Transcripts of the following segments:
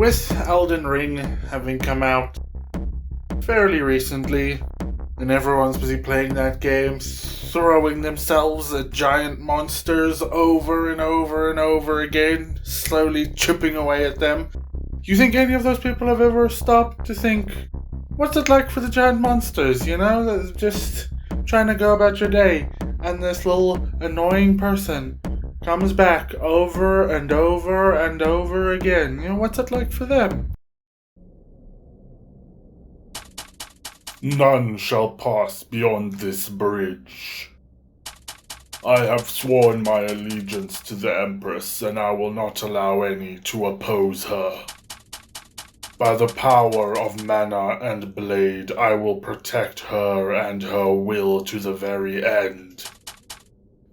with Elden Ring having come out fairly recently, and everyone's busy playing that game, throwing themselves at giant monsters over and over and over again, slowly chipping away at them. Do you think any of those people have ever stopped to think, what's it like for the giant monsters, that's just trying to go about your day, and this little annoying person comes back over and over and over again. What's it like for them? None shall pass beyond this bridge. I have sworn my allegiance to the Empress, and I will not allow any to oppose her. By the power of mana and blade, I will protect her and her will to the very end.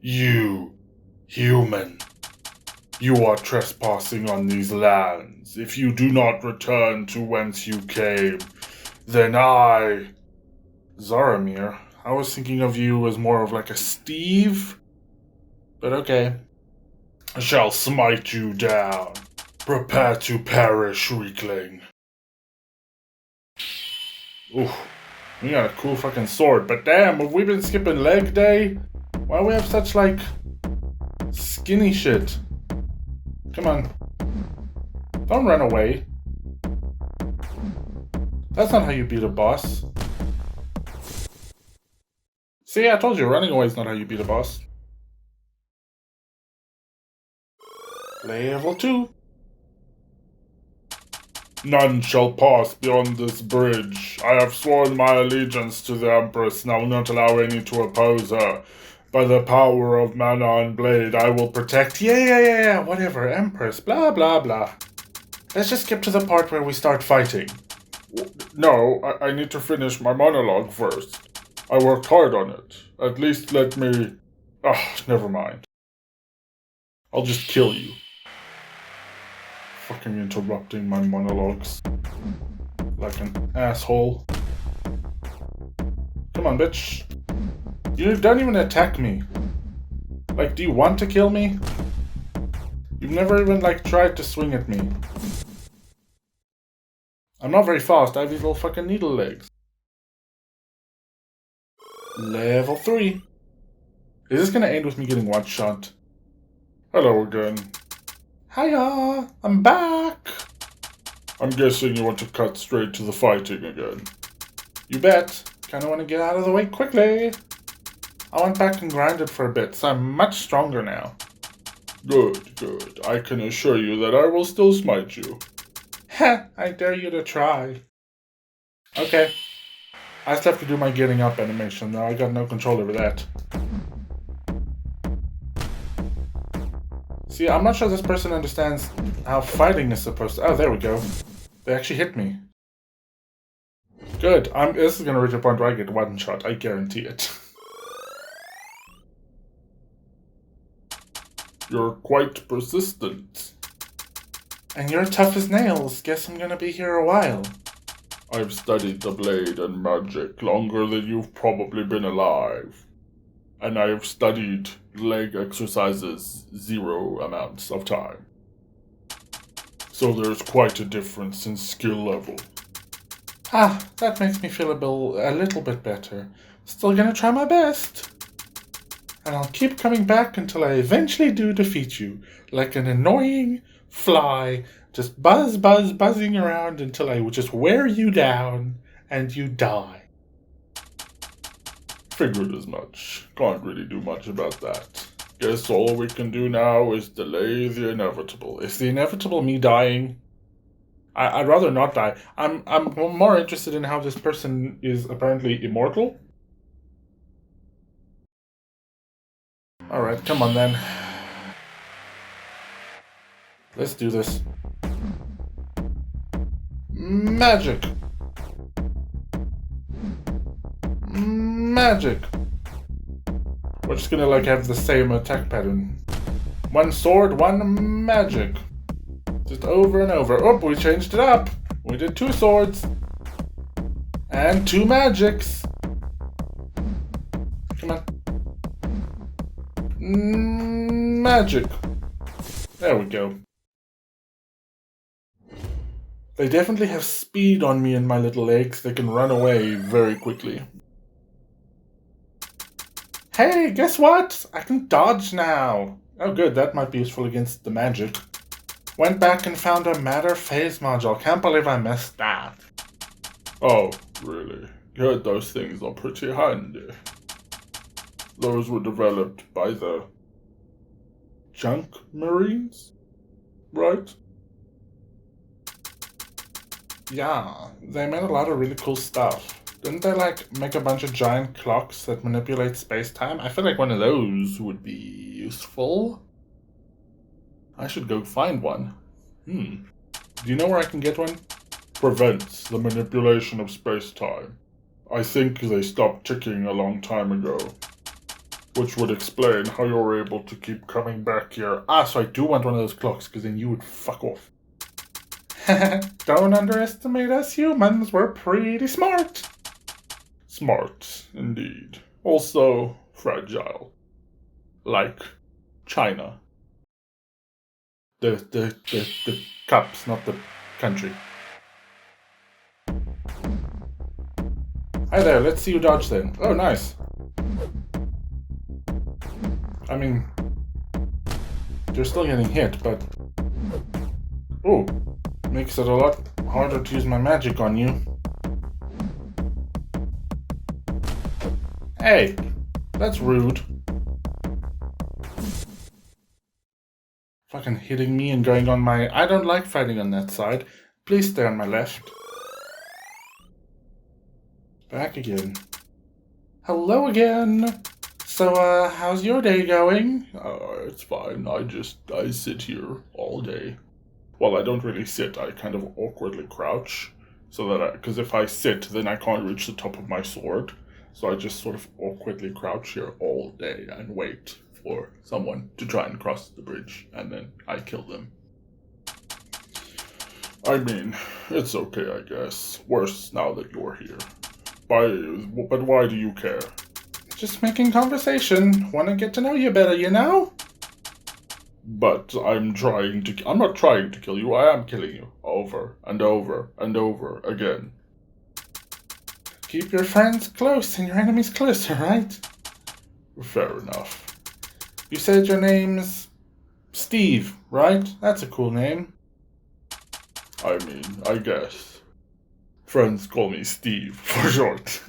You, human, you are trespassing on these lands. If you do not return to whence you came, then Zaramir, I was thinking of you as more of like a Steve, but okay. I shall smite you down. Prepare to perish, weakling. Ooh, we got a cool fucking sword, but damn, have we been skipping leg day? Why do we have such, skinny shit? Come on. Don't run away. That's not how you beat a boss. See, I told you, running away is not how you beat a boss. Level 2. None shall pass beyond this bridge. I have sworn my allegiance to the Empress, and I will not allow any to oppose her. By the power of mana and blade, I will protect— Yeah, whatever, Empress, blah, blah, blah. Let's just skip to the part where we start fighting. No, I need to finish my monologue first. I worked hard on it. At least let me— never mind. I'll just kill you. Fucking interrupting my monologues. Like an asshole. Come on, bitch. You don't even attack me. Do you want to kill me? You've never even, tried to swing at me. I'm not very fast, I have these little fucking needle legs. Level 3. Is this gonna end with me getting one-shot? Hello again. Hiya, I'm back. I'm guessing you want to cut straight to the fighting again. You bet. Kinda wanna get out of the way quickly. I went back and grinded for a bit, so I'm much stronger now. Good. I can assure you that I will still smite you. Heh, I dare you to try. Okay. I still have to do my getting up animation, though. I got no control over that. See, I'm not sure this person understands how fighting is supposed to— Oh, there we go. They actually hit me. Good. This is gonna reach a point where I get one shot. I guarantee it. You're quite persistent. And you're tough as nails. Guess I'm gonna be here a while. I've studied the blade and magic longer than you've probably been alive. And I've studied leg exercises 0 amounts of time. So there's quite a difference in skill level. That makes me feel a little bit better. Still gonna try my best. And I'll keep coming back until I eventually do defeat you, like an annoying fly, just buzzing around until I just wear you down and you die. Figured as much. Can't really do much about that. Guess all we can do now is delay the inevitable. Is the inevitable me dying? I'd rather not die. I'm more interested in how this person is apparently immortal. Alright, come on then. Let's do this. Magic! We're just gonna have the same attack pattern. One sword, one magic. Just over and over. Oh, we changed it up. We did 2 swords. And 2 magics. Come on. Magic. There we go. They definitely have speed on me and my little legs. They can run away very quickly. Hey, guess what? I can dodge now. Oh good, that might be useful against the magic. Went back and found a matter phase module. Can't believe I missed that. Oh, really? Good, those things are pretty handy. Those were developed by the Junk Marines, right? Yeah, they made a lot of really cool stuff. Didn't they, make a bunch of giant clocks that manipulate space-time? I feel like one of those would be useful. I should go find one. Do you know where I can get one? Prevents the manipulation of space-time. I think they stopped ticking a long time ago. Which would explain how you're able to keep coming back here. Ah, so I do want one of those clocks, because then you would fuck off. Don't underestimate us humans, we're pretty smart. Smart, indeed. Also fragile. Like China. The cups, not the country. Hi there, let's see you dodge then. Oh, nice. I mean, you're still getting hit, but... Ooh, makes it a lot harder to use my magic on you. Hey, that's rude. Fucking hitting me and going on my... I don't like fighting on that side. Please stay on my left. Back again. Hello again. So, how's your day going? It's fine. I sit here all day. Well, I don't really sit. I kind of awkwardly crouch. So that because if I sit, then I can't reach the top of my sword. So I just sort of awkwardly crouch here all day and wait for someone to try and cross the bridge. And then I kill them. I mean, it's okay, I guess. Worse now that you're here. But why do you care? Just making conversation. Want to get to know you better, you know? But I'm not trying to kill you, I am killing you. Over and over and over again. Keep your friends close and your enemies closer, right? Fair enough. You said your name's Steve, right? That's a cool name. I mean, I guess. Friends call me Steve, for short.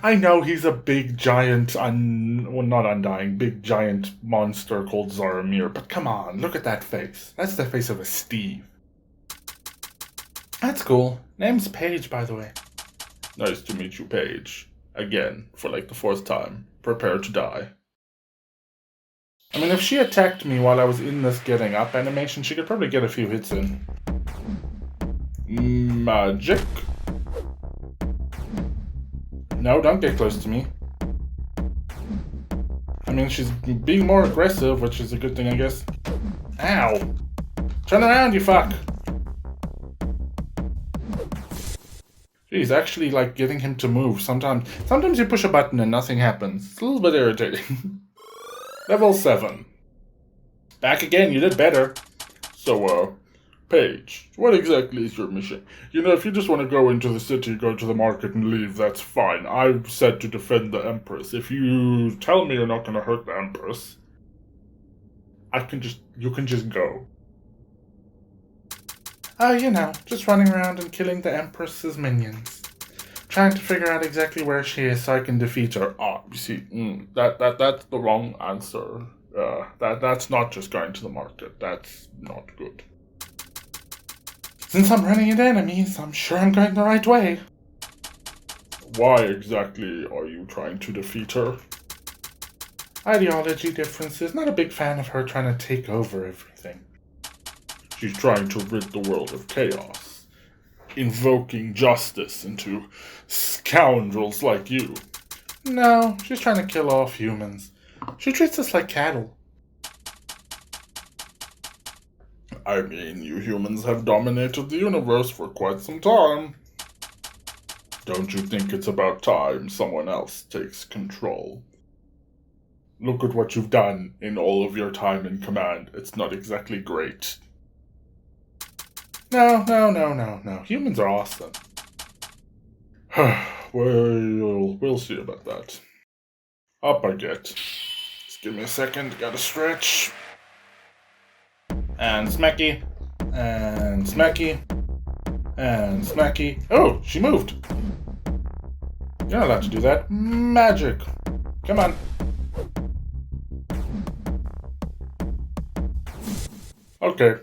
I know he's a big giant, not undying, big giant monster called Zaramir, but come on, look at that face. That's the face of a Steve. That's cool. Name's Paige, by the way. Nice to meet you, Paige. Again, for like the fourth time. Prepare to die. I mean, if she attacked me while I was in this getting up animation, she could probably get a few hits in. Magic? No, don't get close to me. I mean, she's being more aggressive, which is a good thing, I guess. Ow! Turn around, you fuck! She's actually, getting him to move. Sometimes you push a button and nothing happens. It's a little bit irritating. Level 7. Back again, you did better. So, Paige, what exactly is your mission? You know, if you just want to go into the city, go to the market and leave, that's fine. I've said to defend the Empress. If you tell me you're not going to hurt the Empress, you can just go. Just running around and killing the Empress's minions. Trying to figure out exactly where she is so I can defeat her. You see, that's the wrong answer. That's not just going to the market. That's not good. Since I'm running into enemies, I'm sure I'm going the right way. Why exactly are you trying to defeat her? Ideology differences. Not a big fan of her trying to take over everything. She's trying to rid the world of chaos, invoking justice into scoundrels like you. No, she's trying to kill off humans. She treats us like cattle. I mean, you humans have dominated the universe for quite some time. Don't you think it's about time someone else takes control? Look at what you've done in all of your time in command. It's not exactly great. No. Humans are awesome. We'll see about that. Up I get. Just give me a second, gotta stretch. And smacky. And smacky. And smacky. Oh, she moved. You're not allowed to do that. Magic. Come on. Okay.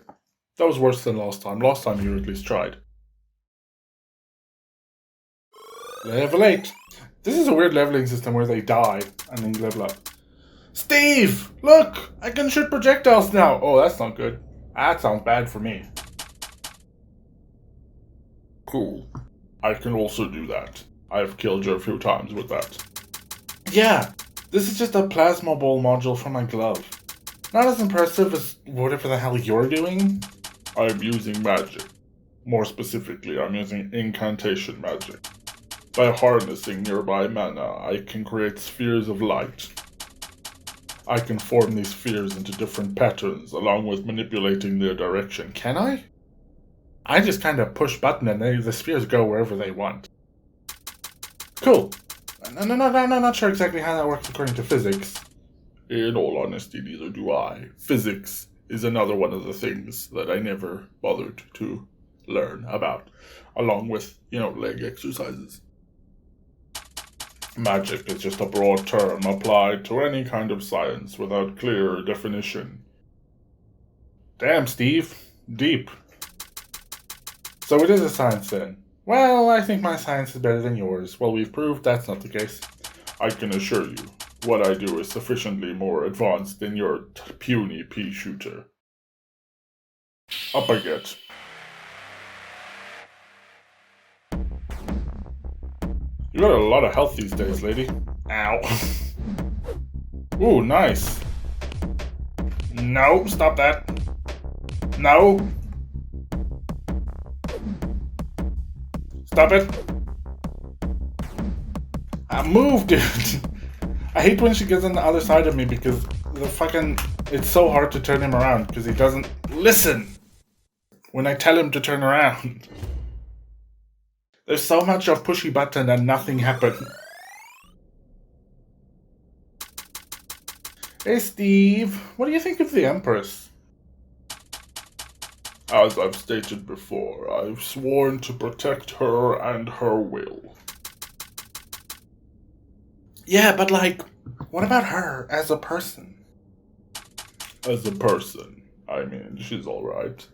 That was worse than last time. Last time you at least tried. Level 8. This is a weird leveling system where they die and then you level up. Steve! Look! I can shoot projectiles now! Oh, that's not good. That sounds bad for me. Cool. I can also do that. I've killed you a few times with that. Yeah, this is just a plasma ball module from my glove. Not as impressive as whatever the hell you're doing. I'm using magic. More specifically, I'm using incantation magic. By harnessing nearby mana, I can create spheres of light. I can form these spheres into different patterns, along with manipulating their direction. Can I? I just kind of push button and the spheres go wherever they want. Cool. No, not sure exactly how that works according to physics. In all honesty, neither do I. Physics is another one of the things that I never bothered to learn about, along with, leg exercises. Magic is just a broad term applied to any kind of science without clear definition. Damn, Steve. Deep. So it is a science then. Well, I think my science is better than yours. Well, we've proved that's not the case. I can assure you, what I do is sufficiently more advanced than your puny pea shooter. Up I get. You got a lot of health these days, lady. Ow. Ooh, nice. No, stop that. No. Stop it. Move, dude. I hate when she gets on the other side of me because it's so hard to turn him around because he doesn't listen when I tell him to turn around. There's so much of pushy button and nothing happened. Hey Steve, what do you think of the Empress? As I've stated before, I've sworn to protect her and her will. Yeah, but what about her as a person? As a person, she's alright.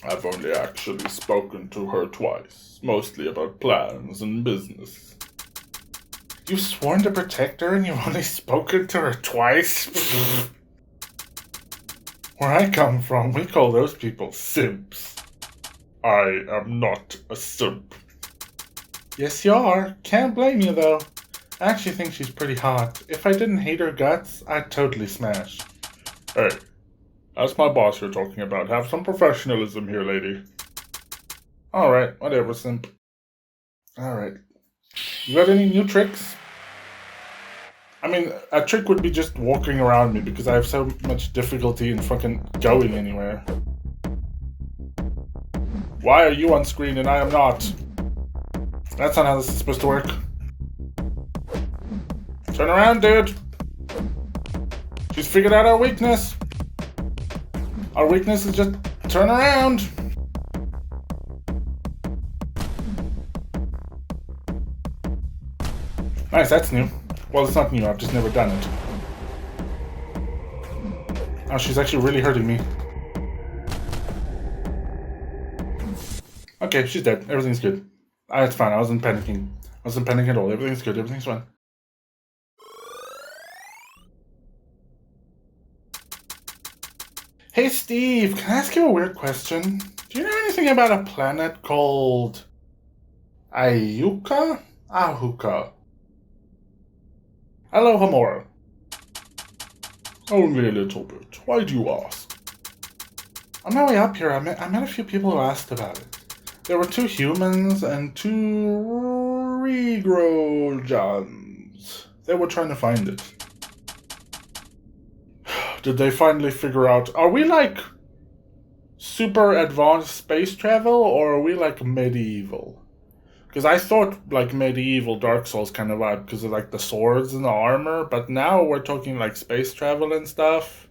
I've only actually spoken to her twice, mostly about plans and business. You've sworn to protect her and you've only spoken to her twice? Where I come from, we call those people simps. I am not a simp. Yes, you are. Can't blame you, though. I actually think she's pretty hot. If I didn't hate her guts, I'd totally smash. Hey, that's my boss you're talking about. Have some professionalism here, lady. Alright, whatever, simp. Alright. You got any new tricks? A trick would be just walking around me because I have so much difficulty in fucking going anywhere. Why are you on screen and I am not? That's not how this is supposed to work. Turn around, dude! She's figured out our weakness! Our weakness is just turn around! Nice, that's new. Well, it's not new, I've just never done it. Oh, she's actually really hurting me. Okay, she's dead. Everything's good. It's fine, I wasn't panicking. I wasn't panicking at all. Everything's good, everything's fine. Hey Steve, can I ask you a weird question? Do you know anything about a planet called Ayuka? Ahuka. Alohomora. Only a little bit. Why do you ask? On my way up here, I met a few people who asked about it. There were 2 humans and 2 Regrojans. They were trying to find it. Did they finally figure out, are we super advanced space travel, or are we like medieval? Because I thought like medieval Dark Souls kind of vibe because of like the swords and the armor, but now we're talking like space travel and stuff.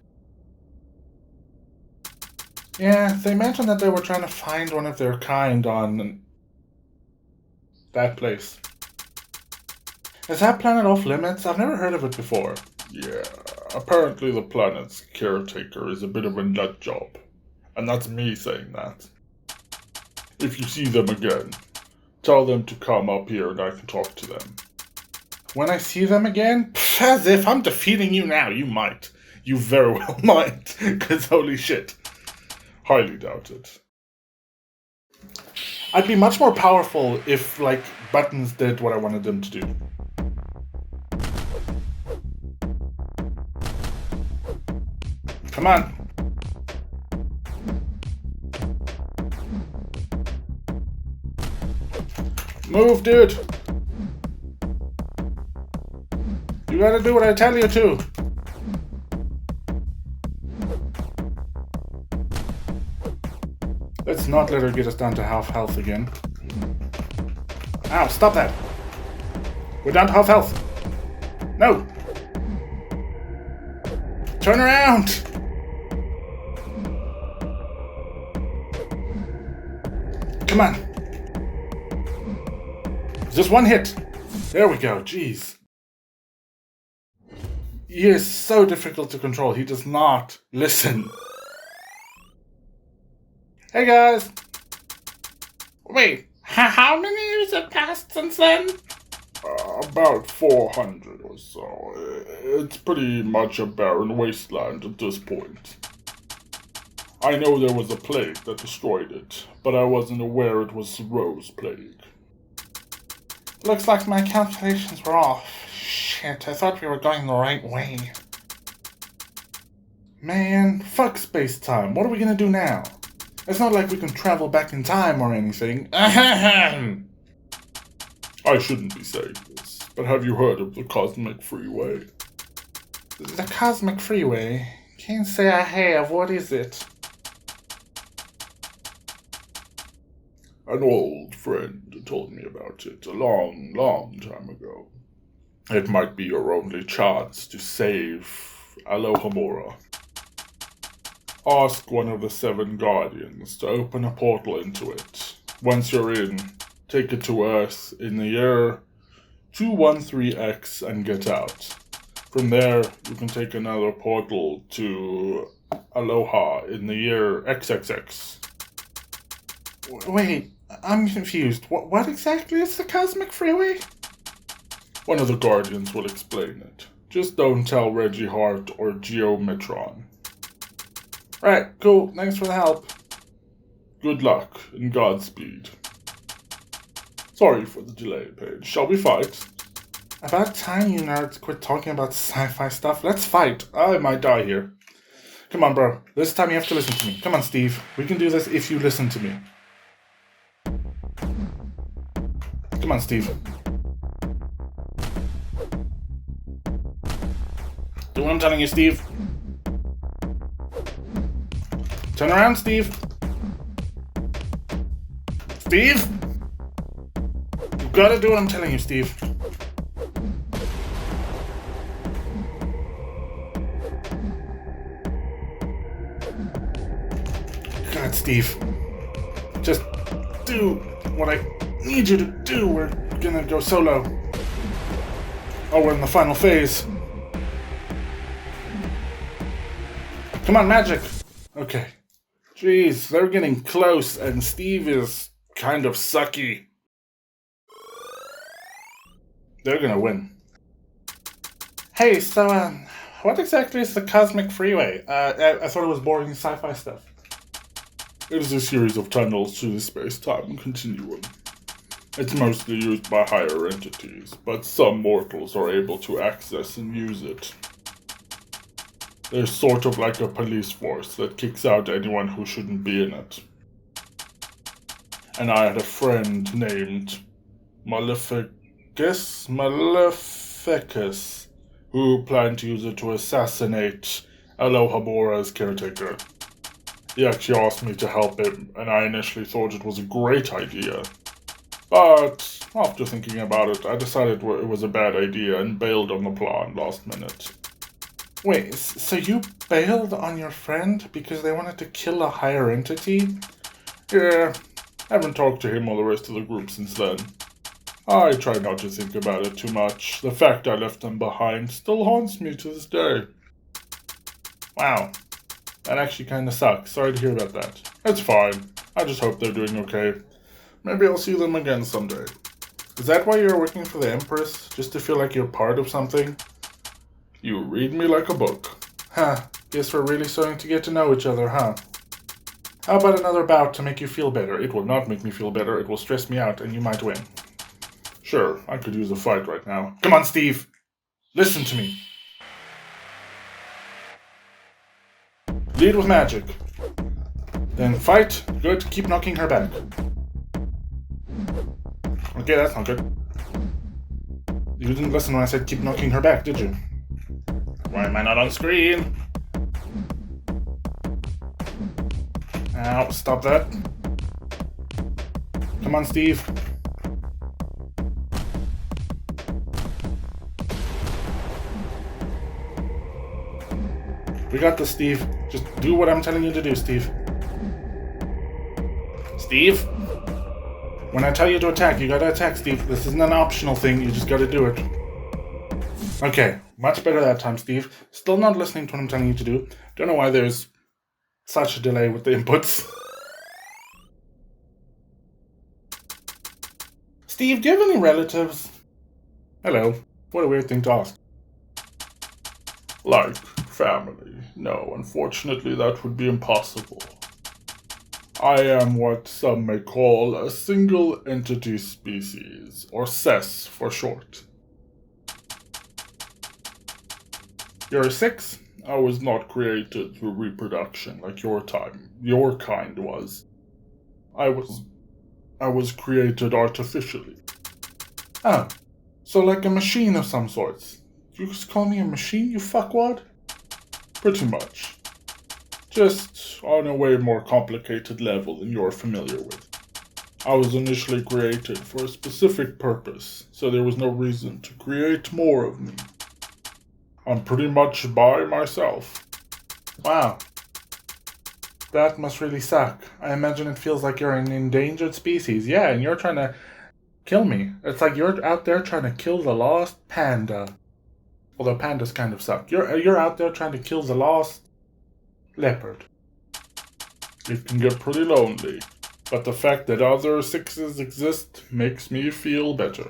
Yeah, they mentioned that they were trying to find one of their kind on that place. Is that planet off limits? I've never heard of it before. Yeah, apparently the planet's caretaker is a bit of a nut job. And that's me saying that. If you see them again, tell them to come up here and I can talk to them. When I see them again? Pff, as if I'm defeating you now, you might. You very well might, because holy shit. Highly doubt it. I'd be much more powerful if, like, buttons did what I wanted them to do. Come on. Move, dude. You gotta do what I tell you to. Let's not let her get us down to half health again. Ow, stop that. We're down to half health. No. Turn around. Come on. Just one hit. There we go. Jeez. He is so difficult to control. He does not listen. Hey guys. Wait, how many years have passed since then? About 400 or so. It's pretty much a barren wasteland at this point. I know there was a plague that destroyed it, but I wasn't aware it was the Rose Plague. Looks like my calculations were off. Shit, I thought we were going the right way. Man, fuck space-time. What are we gonna do now? It's not like we can travel back in time or anything. I shouldn't be saying this, but have you heard of the Cosmic Freeway? The Cosmic Freeway? Can't say I have. What is it? An old friend told me about it a long, long time ago. It might be your only chance to save Alohomora. Ask one of the 7 Guardians to open a portal into it. Once you're in, take it to Earth in the year 213X and get out. From there, you can take another portal to Aloha in the year XXX. Wait, I'm confused. What exactly is the Cosmic Freeway? One of the Guardians will explain it. Just don't tell Reggie Hart or Geometron. Right, cool. Thanks for the help. Good luck and Godspeed. Sorry for the delay, Paige. Shall we fight? About time you nerds quit talking about sci-fi stuff. Let's fight. I might die here. Come on, bro. This time you have to listen to me. Come on, Steve. We can do this if you listen to me. Come on, Steve. Do what I'm telling you, Steve. Turn around, Steve. Steve? You gotta do what I'm telling you, Steve. God, Steve. Just do what I need you to do. We're gonna go solo. Oh, we're in the final phase. Come on, magic. Okay. Jeez, they're getting close, and Steve is kind of sucky. They're gonna win. Hey, so, what exactly is the Cosmic Freeway? I thought it was boring sci-fi stuff. It is a series of tunnels to the space-time continuum. It's mostly used by higher entities, but some mortals are able to access and use it. There's sort of like a police force that kicks out anyone who shouldn't be in it. And I had a friend named Maleficus, who planned to use it to assassinate Alohamora's caretaker. He actually asked me to help him, and I initially thought it was a great idea. But after thinking about it, I decided it was a bad idea and bailed on the plan last minute. Wait, so you bailed on your friend because they wanted to kill a higher entity? Yeah, I haven't talked to him or the rest of the group since then. I try not to think about it too much. The fact I left them behind still haunts me to this day. Wow, that actually kind of sucks. Sorry to hear about that. It's fine. I just hope they're doing okay. Maybe I'll see them again someday. Is that why you're working for the Empress? Just to feel like you're part of something? You read me like a book. Huh, guess we're really starting to get to know each other, huh? How about another bout to make you feel better? It will not make me feel better, it will stress me out, and you might win. Sure, I could use a fight right now. Come on, Steve! Listen to me. Lead with magic. Then fight. Good, keep knocking her back. Okay, that's not good. You didn't listen when I said keep knocking her back, did you? Why am I not on screen? Ow, stop that. Come on, Steve. We got this, Steve. Just do what I'm telling you to do, Steve. Steve? When I tell you to attack, you gotta attack, Steve. This isn't an optional thing, you just gotta do it. Okay, much better that time, Steve. Still not listening to what I'm telling you to do. Don't know why there's such a delay with the inputs. Steve, do you have any relatives? Hello. What a weird thing to ask. Like family. No, unfortunately that would be impossible. I am what some may call a single entity species, or SES for short. You're a 6? I was not created through reproduction like your kind was. I was created artificially. Oh, so like a machine of some sorts. You just call me a machine, you fuckwad? Pretty much. Just on a way more complicated level than you're familiar with. I was initially created for a specific purpose, so there was no reason to create more of me. I'm pretty much by myself. Wow. That must really suck. I imagine it feels like you're an endangered species. Yeah, and you're trying to kill me. It's like you're out there trying to kill the lost panda. Although pandas kind of suck. You're out there trying to kill the lost leopard. It can get pretty lonely, but the fact that other 6s exist makes me feel better.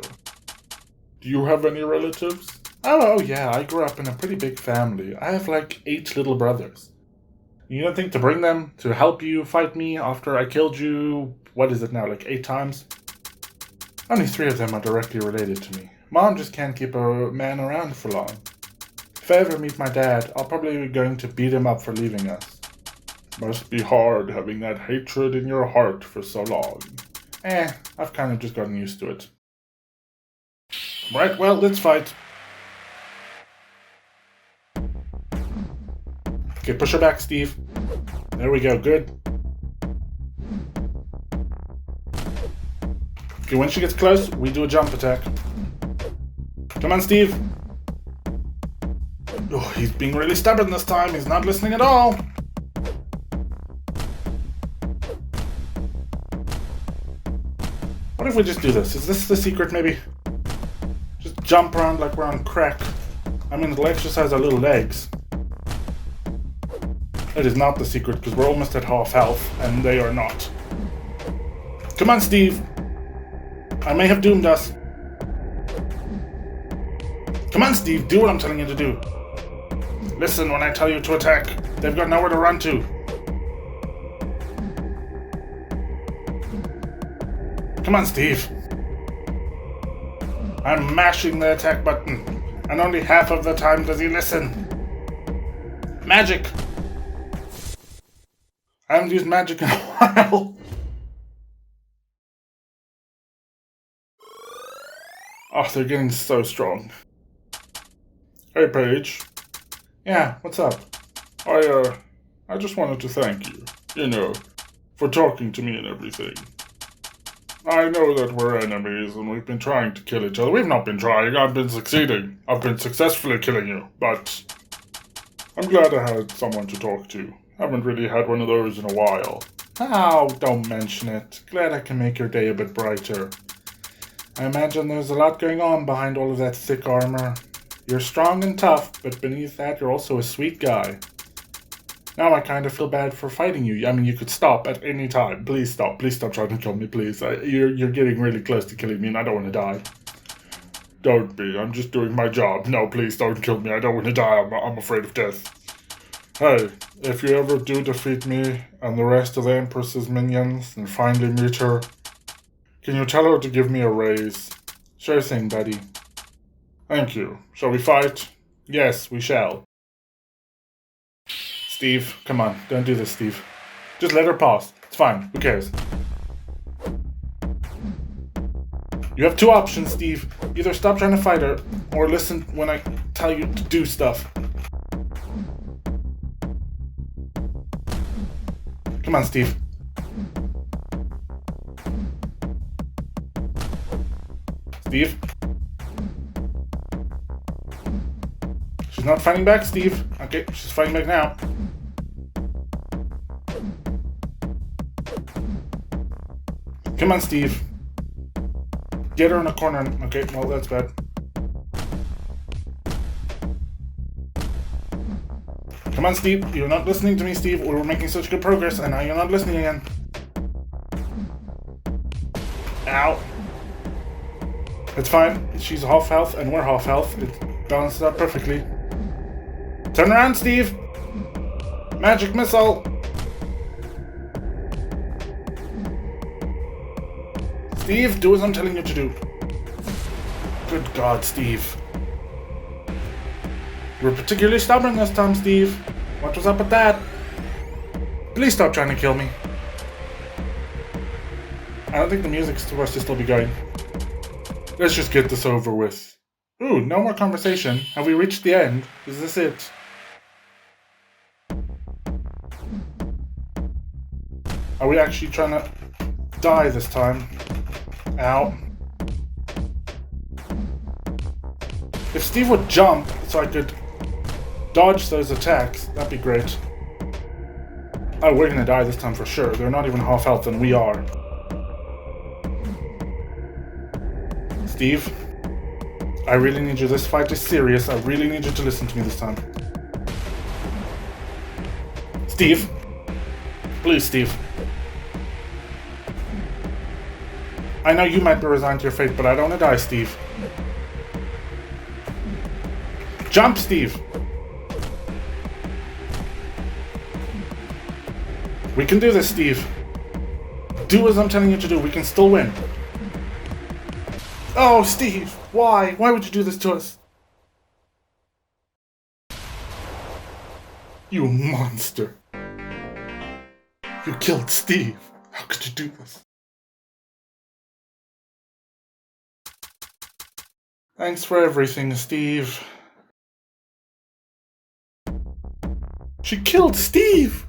Do you have any relatives? Oh yeah, I grew up in a pretty big family. I have like 8 little brothers. You don't think to bring them to help you fight me after I killed you, what is it now, like 8 times? Only 3 of them are directly related to me. Mom just can't keep a man around for long. If I ever meet my dad, I'll probably be going to beat him up for leaving us. Must be hard having that hatred in your heart for so long. I've kind of just gotten used to it. Right, well, let's fight. Okay, push her back, Steve. There we go, good. Okay, when she gets close, we do a jump attack. Come on, Steve. Oh, he's being really stubborn this time. He's not listening at all. What if we just do this? Is this the secret, maybe? Just jump around like we're on crack. I mean, it'll exercise our little legs. It is not the secret, because we're almost at half health, and they are not. Come on, Steve. I may have doomed us. Come on, Steve, do what I'm telling you to do. Listen when I tell you to attack. They've got nowhere to run to. Come on, Steve. I'm mashing the attack button, and only half of the time does he listen. Magic! I haven't used magic in a while. Oh, they're getting so strong. Hey, Paige. Yeah, what's up? I just wanted to thank you. You know, for talking to me and everything. I know that we're enemies and we've been trying to kill each other. We've not been trying, I've been succeeding. I've been successfully killing you, but I'm glad I had someone to talk to. Haven't really had one of those in a while. Oh, don't mention it. Glad I can make your day a bit brighter. I imagine there's a lot going on behind all of that thick armor. You're strong and tough, but beneath that you're also a sweet guy. Now I kind of feel bad for fighting you. I mean, you could stop at any time. Please stop. Please stop trying to kill me, please. You're getting really close to killing me and I don't want to die. Don't be. I'm just doing my job. No, please don't kill me. I don't want to die. I'm afraid of death. Hey, if you ever do defeat me and the rest of the Empress's minions and finally meet her, can you tell her to give me a raise? Sure thing, buddy. Thank you. Shall we fight? Yes, we shall. Steve, come on. Don't do this, Steve. Just let her pass. It's fine. Who cares? You have two options, Steve. Either stop trying to fight her, or listen when I tell you to do stuff. Come on, Steve. Steve? She's not fighting back, Steve. Okay, she's fighting back now. Come on, Steve. Get her in a corner. Okay, well, that's bad. Come on, Steve. You're not listening to me, Steve. We were making such good progress, and now you're not listening again. Ow. It's fine. She's half health, and we're half health. It balances out perfectly. Turn around, Steve! Magic missile! Steve, do as I'm telling you to do. Good God, Steve. You were particularly stubborn this time, Steve. What was up with that? Please stop trying to kill me. I don't think the music's supposed to still be going. Let's just get this over with. Ooh, no more conversation. Have we reached the end? Is this it? Are we actually trying to die this time? Ow. If Steve would jump so I could dodge those attacks, that'd be great. Oh, we're gonna die this time for sure. They're not even half health and we are. Steve, I really need you. This fight is serious. I really need you to listen to me this time. Steve. Please, Steve. I know you might be resigned to your fate, but I don't want to die, Steve. Jump, Steve! We can do this, Steve. Do as I'm telling you to do. We can still win. Oh, Steve! Why? Why would you do this to us? You monster. You killed Steve. How could you do this? Thanks for everything, Steve. She killed Steve!